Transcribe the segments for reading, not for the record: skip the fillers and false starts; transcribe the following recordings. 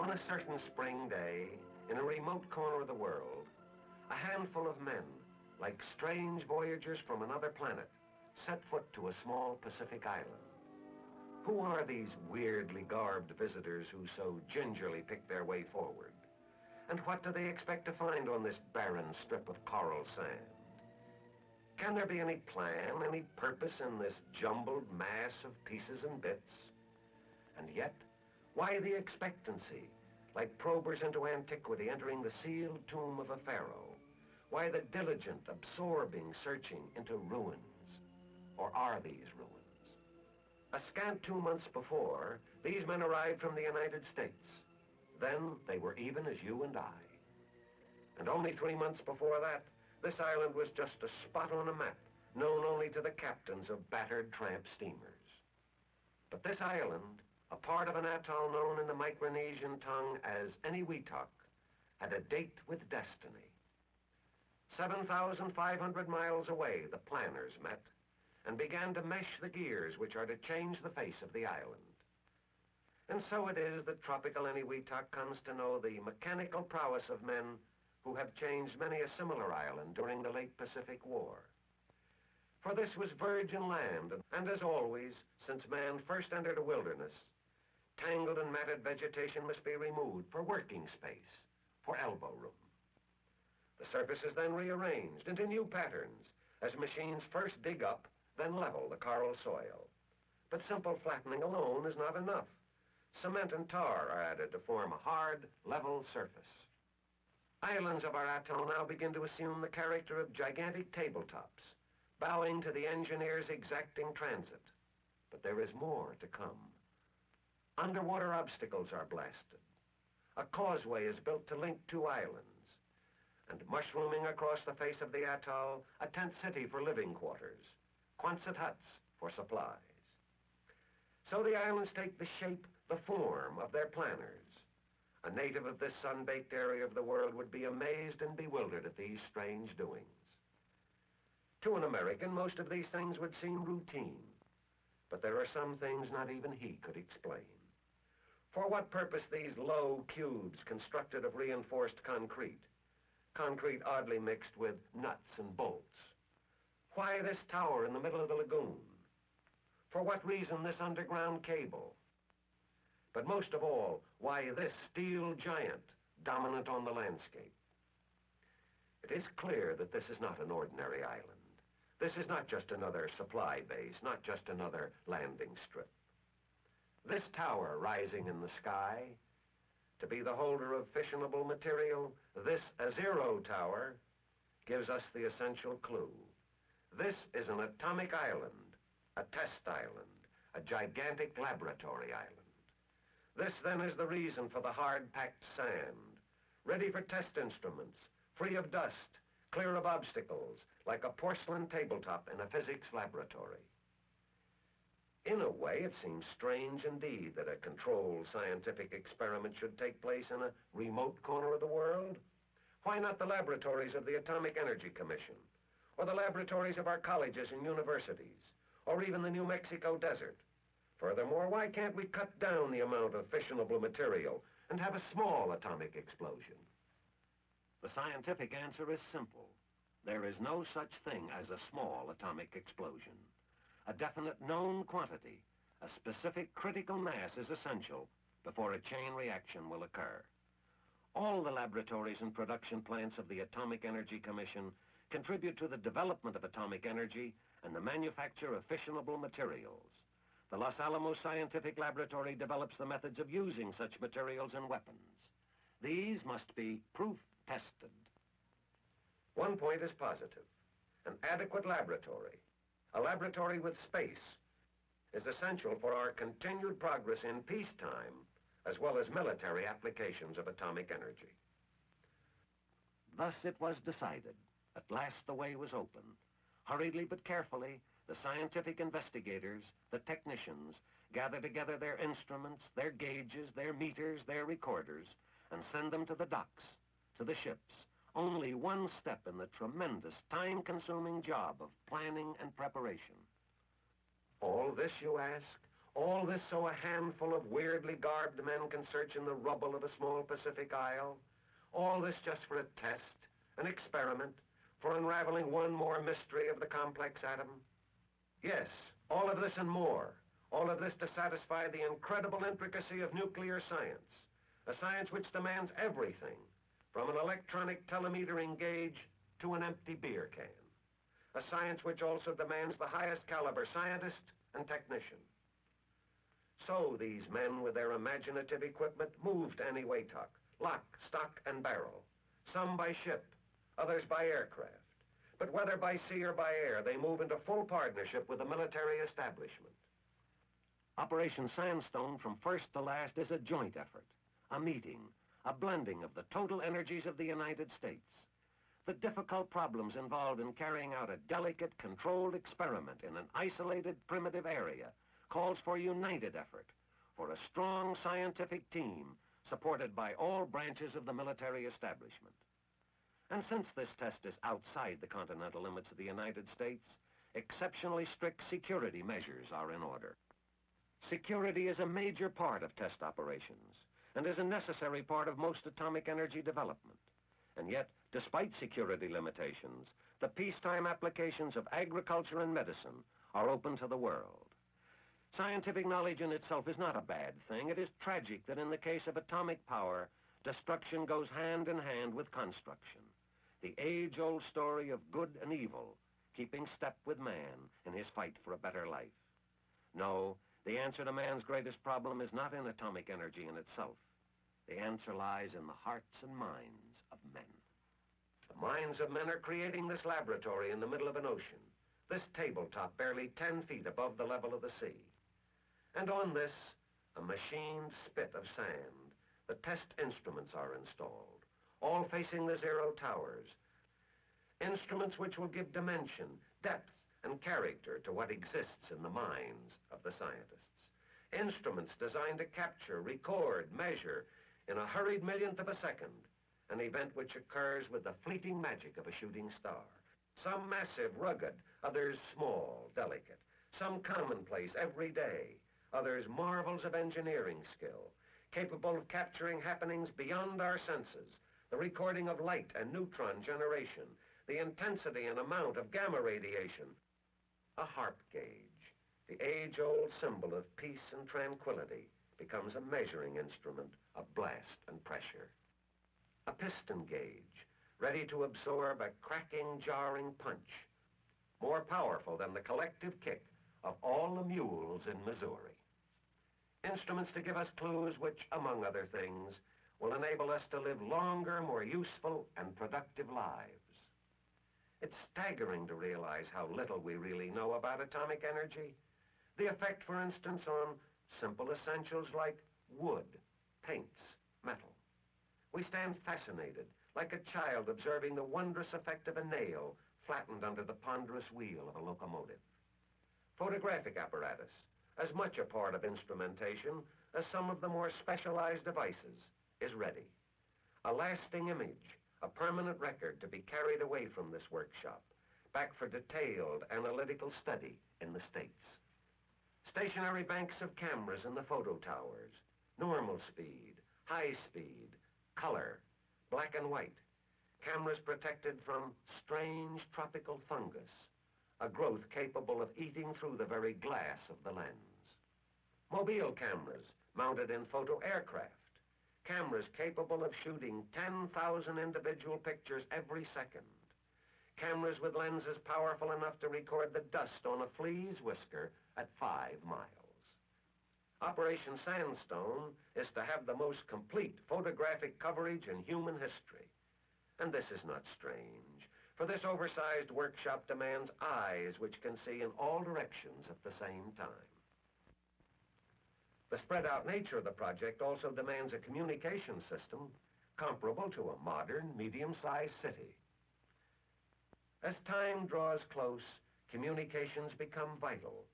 On a certain spring day, in a remote corner of the world, a handful of men, like strange voyagers from another planet, set foot to a small Pacific island. Who are these weirdly garbed visitors who so gingerly pick their way forward? And what do they expect to find on this barren strip of coral sand? Can there be any plan, any purpose in this jumbled mass of pieces and bits? And yet, why the expectancy, like probers into antiquity entering the sealed tomb of a pharaoh? Why the diligent, absorbing searching into ruins? Or are these ruins? A scant 2 months before, these men arrived from the United States. Then they were even as you and I. And only 3 months before that, this island was just a spot on a map, known only to the captains of battered tramp steamers. But this island, a part of an atoll known in the Micronesian tongue as Enewetak, had a date with destiny. 7,500 miles away, the planners met and began to mesh the gears which are to change the face of the island. And so it is that tropical Enewetak comes to know the mechanical prowess of men who have changed many a similar island during the late Pacific War. For this was virgin land, and as always, since man first entered a wilderness, tangled and matted vegetation must be removed for working space, for elbow room. The surface is then rearranged into new patterns as machines first dig up, then level the coral soil. But simple flattening alone is not enough. Cement and tar are added to form a hard, level surface. Islands of our atoll now begin to assume the character of gigantic tabletops, bowing to the engineer's exacting transit. But there is more to come. Underwater obstacles are blasted. A causeway is built to link two islands. And mushrooming across the face of the atoll, a tent city for living quarters, Quonset huts for supplies. So the islands take the shape, the form of their planners. A native of this sun-baked area of the world would be amazed and bewildered at these strange doings. To an American, most of these things would seem routine, but there are some things not even he could explain. For what purpose these low cubes constructed of reinforced concrete oddly mixed with nuts and bolts? Why this tower in the middle of the lagoon? For what reason this underground cable? But most of all, why this steel giant dominant on the landscape? It is clear that this is not an ordinary island. This is not just another supply base, not just another landing strip. This tower rising in the sky, to be the holder of fissionable material, this zero tower, gives us the essential clue. This is an atomic island, a test island, a gigantic laboratory island. This, then, is the reason for the hard-packed sand, ready for test instruments, free of dust, clear of obstacles, like a porcelain tabletop in a physics laboratory. In a way, it seems strange indeed that a controlled scientific experiment should take place in a remote corner of the world. Why not the laboratories of the Atomic Energy Commission, or the laboratories of our colleges and universities, or even the New Mexico desert? Furthermore, why can't we cut down the amount of fissionable material and have a small atomic explosion? The scientific answer is simple. There is no such thing as a small atomic explosion. A definite known quantity, a specific critical mass is essential before a chain reaction will occur. All the laboratories and production plants of the Atomic Energy Commission contribute to the development of atomic energy and the manufacture of fissionable materials. The Los Alamos Scientific Laboratory develops the methods of using such materials in weapons. These must be proof tested. point is positive. An adequate laboratory, a laboratory with space, is essential for our continued progress in peacetime, as well as military applications of atomic energy. Thus it was decided. At last the way was open. Hurriedly but carefully, the scientific investigators, the technicians, gather together their instruments, their gauges, their meters, their recorders, and send them to the docks, to the ships. Only one step in the tremendous, time-consuming job of planning and preparation. All this, you ask? All this so a handful of weirdly garbed men can search in the rubble of a small Pacific isle? All this just for a test, an experiment, for unraveling one more mystery of the complex atom? Yes, all of this and more. All of this to satisfy the incredible intricacy of nuclear science, a science which demands everything, from an electronic telemetering gauge to an empty beer can. A science which also demands the highest caliber scientist and technician. So these men with their imaginative equipment moved to Enewetak, lock, stock, and barrel. Some by ship, others by aircraft. But whether by sea or by air, they move into full partnership with the military establishment. Operation Sandstone from first to last is a joint effort, a meeting, a blending of the total energies of the United States. The difficult problems involved in carrying out a delicate, controlled experiment in an isolated, primitive area calls for united effort, for a strong scientific team supported by all branches of the military establishment. And since this test is outside the continental limits of the United States, exceptionally strict security measures are in order. Security is a major part of test operations and is a necessary part of most atomic energy development. And yet, despite security limitations, the peacetime applications of agriculture and medicine are open to the world. Scientific knowledge in itself is not a bad thing. It is tragic that in the case of atomic power, destruction goes hand in hand with construction. The age-old story of good and evil, keeping step with man in his fight for a better life. No, the answer to man's greatest problem is not in atomic energy in itself. The answer lies in the hearts and minds of men. The minds of men are creating this laboratory in the middle of an ocean, this tabletop barely 10 feet above the level of the sea. And on this, a machined spit of sand, the test instruments are installed, all facing the zero towers. Instruments which will give dimension, depth, and character to what exists in the minds of the scientists. Instruments designed to capture, record, measure, in a hurried millionth of a second, an event which occurs with the fleeting magic of a shooting star. Some massive, rugged, others small, delicate. Some commonplace, everyday, others marvels of engineering skill, capable of capturing happenings beyond our senses, the recording of light and neutron generation, the intensity and amount of gamma radiation. A harp gauge, the age-old symbol of peace and tranquility, becomes a measuring instrument of blast and pressure. A piston gauge, ready to absorb a cracking, jarring punch, more powerful than the collective kick of all the mules in Missouri. Instruments to give us clues which, among other things, will enable us to live longer, more useful, and productive lives. It's staggering to realize how little we really know about atomic energy. The effect, for instance, on simple essentials like wood, paints, metal. We stand fascinated, like a child observing the wondrous effect of a nail flattened under the ponderous wheel of a locomotive. Photographic apparatus, as much a part of instrumentation as some of the more specialized devices, is ready. A lasting image, a permanent record to be carried away from this workshop, back for detailed analytical study in the States. Stationary banks of cameras in the photo towers, normal speed, high speed, color, black and white. Cameras protected from strange tropical fungus, a growth capable of eating through the very glass of the lens. Mobile cameras mounted in photo aircraft. Cameras capable of shooting 10,000 individual pictures every second. Cameras with lenses powerful enough to record the dust on a flea's whisker at 5 miles. Operation Sandstone is to have the most complete photographic coverage in human history. And this is not strange, For this oversized workshop demands eyes which can see in all directions at the same time. The spread-out nature of the project also demands a communication system comparable to a modern, medium-sized city. As time draws close, communications become vital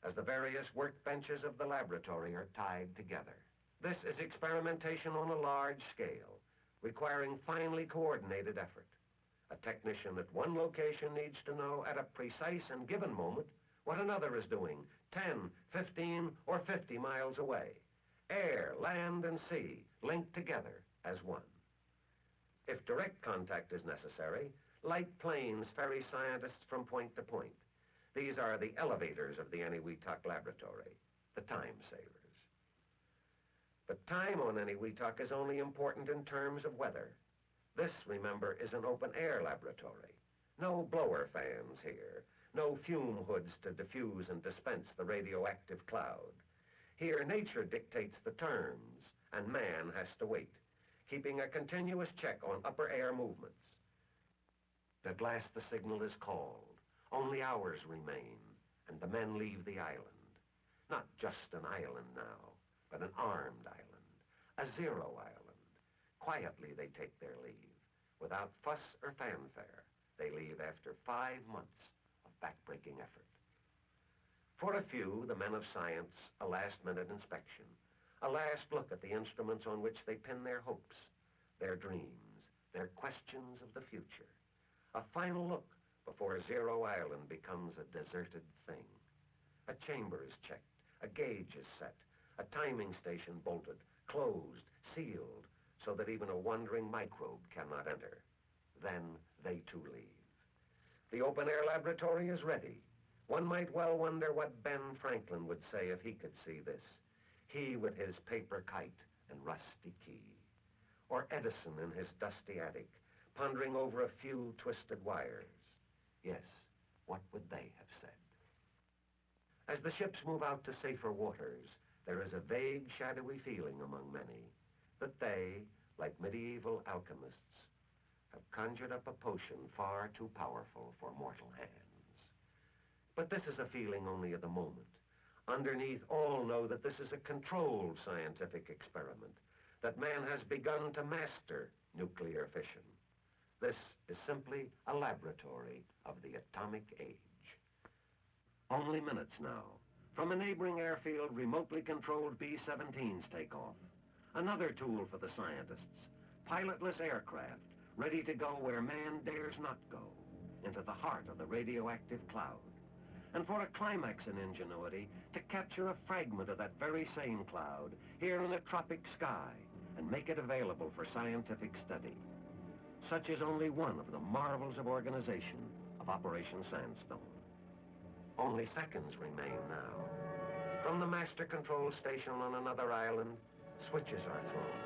as the various workbenches of the laboratory are tied together. This is experimentation on a large scale, requiring finely coordinated effort. A technician at one location needs to know at a precise and given moment what another is doing 10, 15, or 50 miles away. Air, land, and sea linked together as one. If direct contact is necessary, light planes ferry scientists from point to point. These are the elevators of the Enewetak laboratory, the time savers. But time on Enewetak is only important in terms of weather. This, remember, is an open-air laboratory. No blower fans here, no fume hoods to diffuse and dispense the radioactive cloud. Here, nature dictates the terms, and man has to wait, keeping a continuous check on upper-air movements. At last, the signal is called. Only hours remain, and the men leave the island. Not just an island now, but an armed island, a zero island. Quietly, they take their leave. Without fuss or fanfare, they leave after 5 months of backbreaking effort. For a few, the men of science, a last-minute inspection, a last look at the instruments on which they pin their hopes, their dreams, their questions of the future. A final look before Zero Island becomes a deserted thing. A chamber is checked, a gauge is set, a timing station bolted, closed, sealed, so that even a wandering microbe cannot enter. Then they too leave. The open-air laboratory is ready. One might well wonder what Ben Franklin would say if he could see this. He with his paper kite and rusty key. Or Edison in his dusty attic, pondering over a few twisted wires. Yes, what would they have said? As the ships move out to safer waters, there is a vague, shadowy feeling among many that they, like medieval alchemists, have conjured up a potion far too powerful for mortal hands. But this is a feeling only of the moment. Underneath, all know that this is a controlled scientific experiment, that man has begun to master nuclear fission. This is simply a laboratory of the atomic age. Only minutes now. From a neighboring airfield, remotely controlled B-17s take off. Another tool for the scientists. Pilotless aircraft, ready to go where man dares not go, into the heart of the radioactive cloud. And for a climax in ingenuity, to capture a fragment of that very same cloud here in the tropic sky and make it available for scientific study. Such is only one of the marvels of organization of Operation Sandstone. Only seconds remain now. From the master control station on another island, switches are thrown.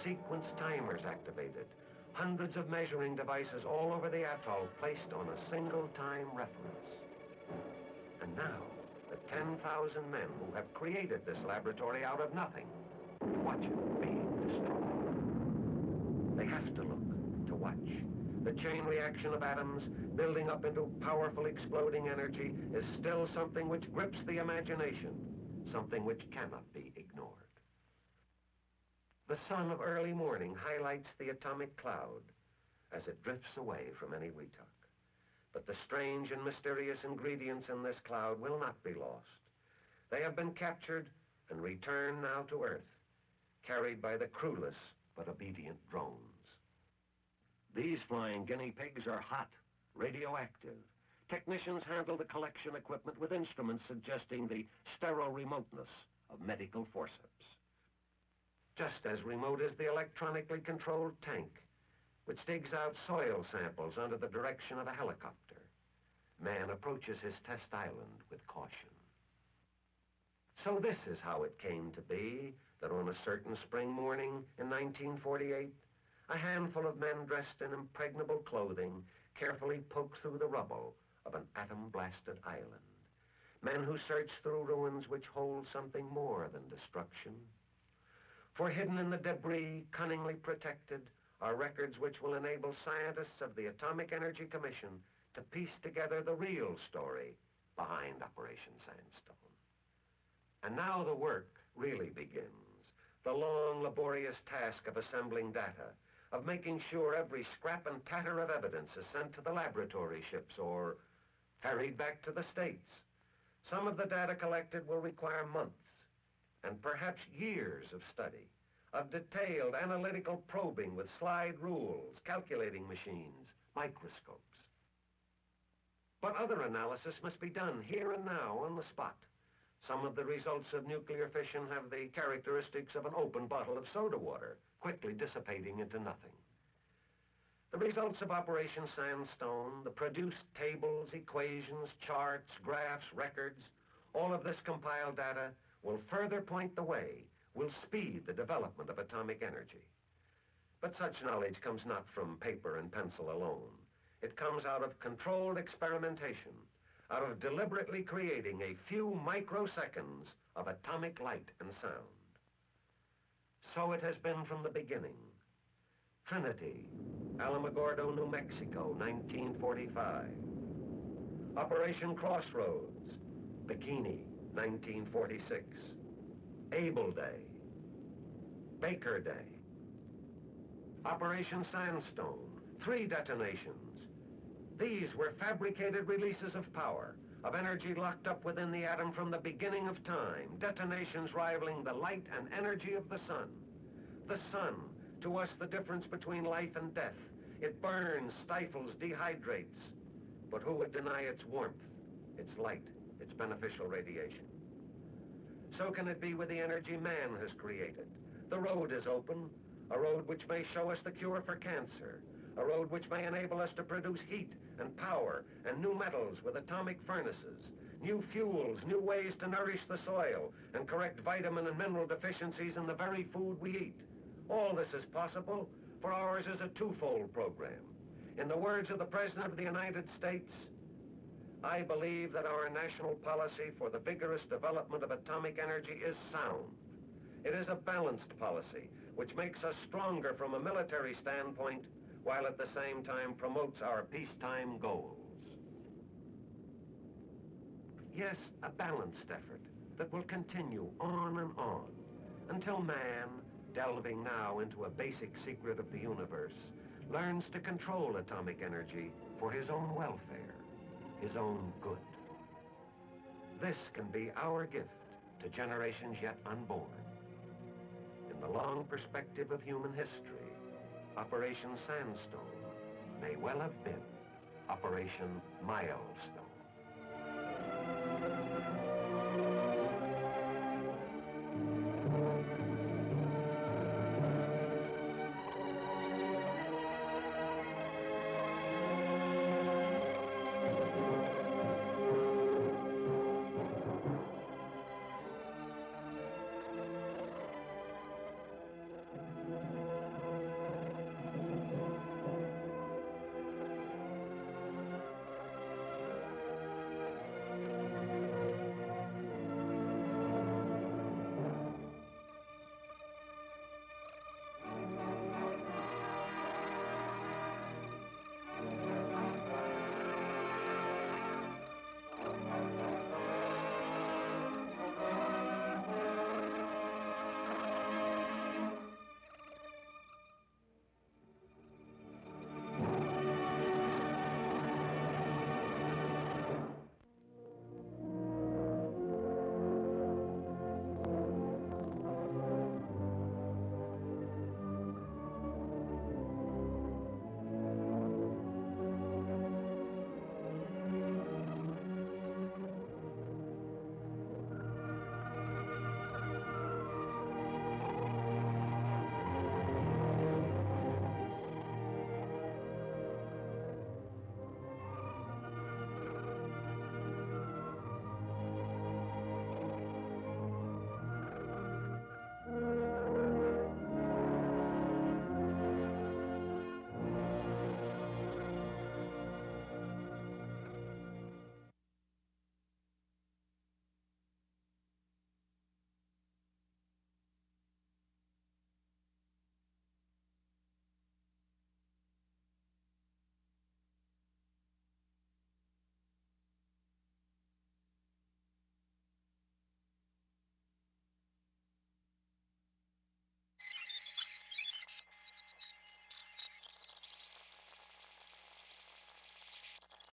Sequence timers activated. Hundreds of measuring devices all over the atoll placed on a single time reference. And now, the 10,000 men who have created this laboratory out of nothing watch it being destroyed. They have to look. To watch. The chain reaction of atoms building up into powerful exploding energy is still something which grips the imagination, something which cannot be ignored. The sun of early morning highlights the atomic cloud as it drifts away from Enewetak. But the strange and mysterious ingredients in this cloud will not be lost. They have been captured and returned now to Earth, carried by the crewless but obedient drones. These flying guinea pigs are hot, radioactive. Technicians handle the collection equipment with instruments suggesting the sterile remoteness of medical forceps. Just as remote as the electronically controlled tank, which digs out soil samples under the direction of a helicopter. Man approaches his test island with caution. So this is how it came to be that on a certain spring morning in 1948, a handful of men dressed in impregnable clothing carefully poked through the rubble of an atom-blasted island. Men who search through ruins which hold something more than destruction. For hidden in the debris, cunningly protected, are records which will enable scientists of the Atomic Energy Commission to piece together the real story behind Operation Sandstone. And now the work really begins. The long, laborious task of assembling data, of making sure every scrap and tatter of evidence is sent to the laboratory ships or ferried back to the States. Some of the data collected will require months and perhaps years of study, of detailed analytical probing with slide rules, calculating machines, microscopes. But other analysis must be done here and now on the spot. Some of the results of nuclear fission have the characteristics of an open bottle of soda water, quickly dissipating into nothing. The results of Operation Sandstone, the produced tables, equations, charts, graphs, records, all of this compiled data will further point the way, will speed the development of atomic energy. But such knowledge comes not from paper and pencil alone. It comes out of controlled experimentation, out of deliberately creating a few microseconds of atomic light and sound. So it has been from the beginning. Trinity, Alamogordo, New Mexico, 1945. Operation Crossroads, Bikini, 1946. Able Day, Baker Day. Operation Sandstone, 3 detonations. These were fabricated releases of power, of energy locked up within the atom from the beginning of time, detonations rivaling the light and energy of the sun. The sun, to us the difference between life and death. It burns, stifles, dehydrates. But who would deny its warmth, its light, its beneficial radiation? So can it be with the energy man has created. The road is open, a road which may show us the cure for cancer, a road which may enable us to produce heat and power and new metals with atomic furnaces, new fuels, new ways to nourish the soil and correct vitamin and mineral deficiencies in the very food we eat. All this is possible, for ours is a twofold program. In the words of the President of the United States, I believe that our national policy for the vigorous development of atomic energy is sound. It is a balanced policy which makes us stronger from a military standpoint while at the same time promotes our peacetime goals. Yes, a balanced effort that will continue on and on until man, delving now into a basic secret of the universe, learns to control atomic energy for his own welfare, his own good. This can be our gift to generations yet unborn. In the long perspective of human history, Operation Sandstone may well have been Operation Milestone.